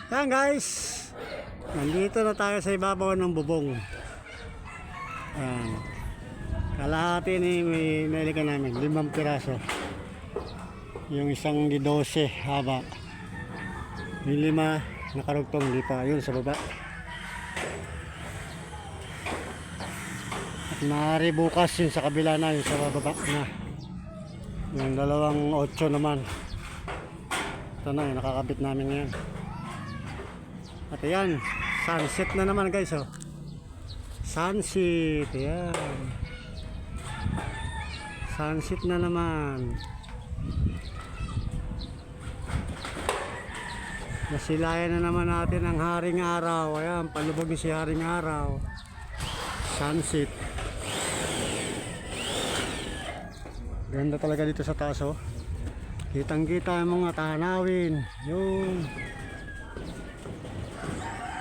Yan guys, nandito na tayo sa ibabaw ng bubong. Yan. Kalahati ni may nailikan namin, 5 piraso. Yung isang di 12 haba. Yung 5 nakarugtong di pa, yun sa baba. At maaari bukas yun sa kabila na, yun sa baba na. Yung 2 8 naman. Ito na, yung nakakabit namin ngayon. At ayan, sunset na naman guys, oh. Sunset, ayan. Sunset na naman. Nasilayan na naman natin ang haring araw. Ayan, palubog si haring araw. Sunset. Ganda talaga dito sa taas, oh. Kitang kita ang mga tanawin. Yung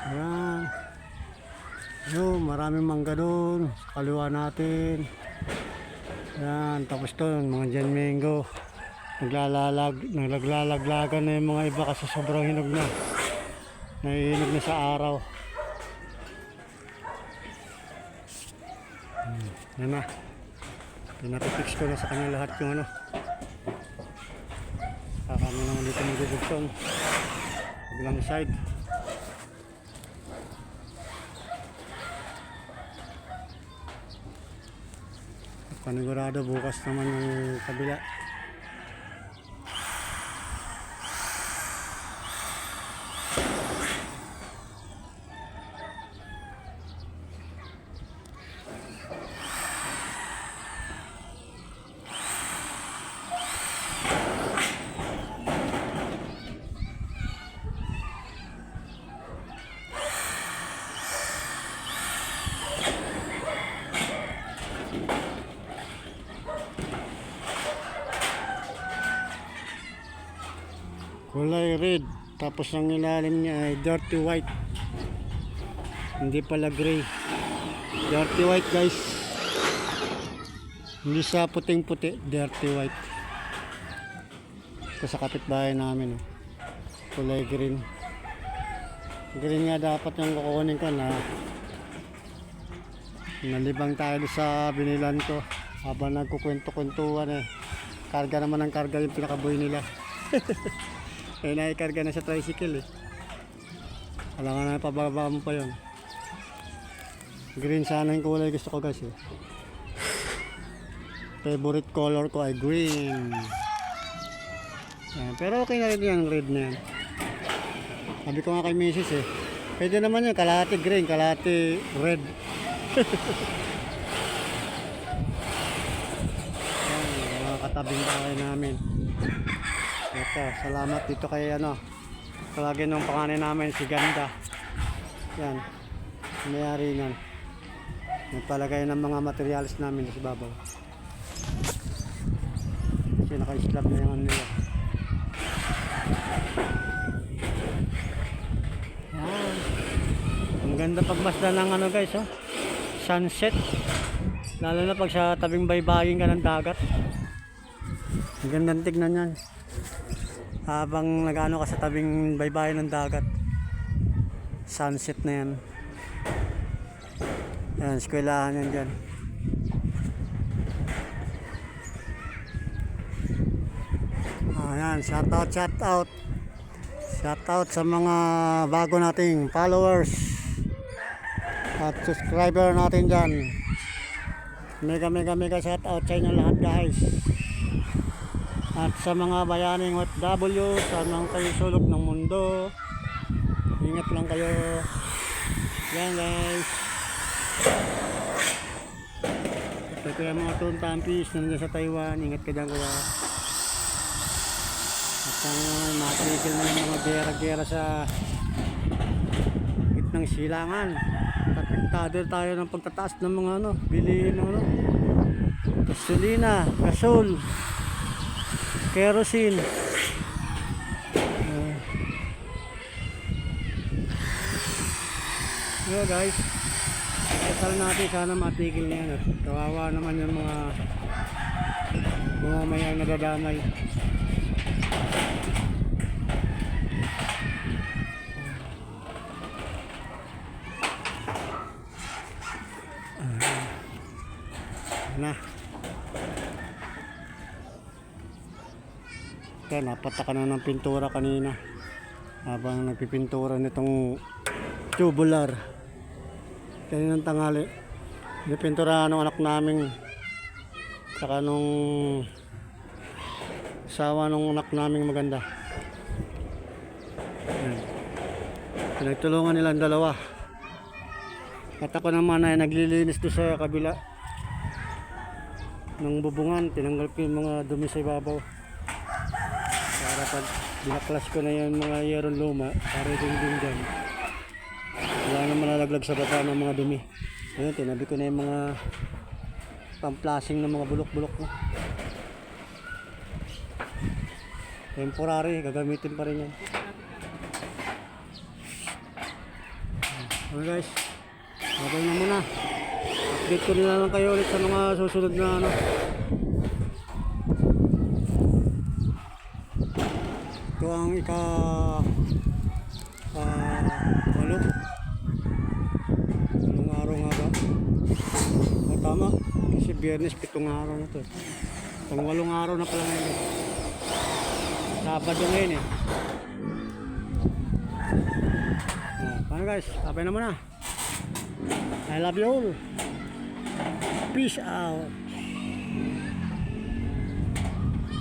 ayan. Yung maraming mangga doon sa kaliwa natin. Ayan, tapos doon mga dyan mango. Naglalaglagan na yung mga iba kasi sobrang hinog na. Naihinog na sa araw. Yan na. Pinapifix ko na sa kanya lahat yung ano. Kami naman dito magbubuksong. Bilang side. Panigurado bukas naman yung kabila. Kulay red, tapos ang ilalim niya ay dirty white. Hindi pala gray. Dirty white guys. Hindi sa puting puti, dirty white. Ito sa kapitbahay namin, oh. Kulay green. Green nga dapat yung kukunin ko na nalibang tayo sa binilan ko habang nagkukwento-kwentuhan, eh. Karga naman ang karga yung pinakaboy nila. Eh, naikarga na sa tricycle, eh. Alam nga na, pababa mo pa yun. Green sana yung kulay gusto ko guys, eh. Favorite color ko ay green. Yan. Pero okay na rin yung red na yan. Sabi ko nga kay Mrs. eh, pwede naman yun, kalahati green, kalahati red. Yan, mga katabing bahay namin. Ito, salamat dito kay ano, palagi nung panganay namin si Ganda. Yan, mayari nan. Nagpalagay ng mga materials namin sa babaw. Kasi naka-slab na yung ano nila. Yan. Ang ganda pagmasdan ng ano guys, oh. Sunset. Lalo na pag sa tabing baybayin ka ng dagat. Ang gandang tignan yan. Habang nag-ano ka sa tabing baybayin ng dagat, sunset na yan. Yan, eskwelahan yan dyan. Ayan, shout out sa mga bago nating followers at subscriber natin dyan. Mega shout out sa inyo lahat guys. At sa mga bayaning OFW, sa mga kayo sulok ng mundo, ingat lang kayo. Yan guys. Ito ko yung mga tuntampis na nandiyan sa Taiwan, ingat ka dyan kuya. At matigil na yung mga gera-gera sa gitnang silangan. Tapiktado tayo ng pagtataas ng mga ano, bilihin ng ano, gasolina, gasol, kerosene. Yo guys, kasal natin sana matigil na yan. Kawawa naman yung mga mayang nadadamay. Na. Kaya napataka na ng pintura kanina. Habang nagpipintura nitong tubular. Kaninang tanghali. Pinipintura ng anak namin. Saka nung asawa nung anak namin maganda. Yan. Pinagtulungan nilang dalawa. At ako naman ay naglilinis doon sa kabila ng bubungan. Tinanggal ko yung mga dumi sa ibabaw. Para pag binaklas ko na yung mga yeron luma, para din dyan. Wala na malalaglag sa baba ng mga dumi. Ayun, tinabi ko na yung mga pamplasing ng mga bulok-bulok ko. Temporary, gagamitin pa rin yan. Okay guys, okay na muna. Update ko nila lang kayo ulit sa mga susunod na ano. Ito ang walo. Anong araw nga ba? Tama, kasi Biyernes 7 araw na to. Pang 8 araw na pala ngayon. Sabado ngayon eh. Paano guys? Kapay na muna. I love you all. Peace out.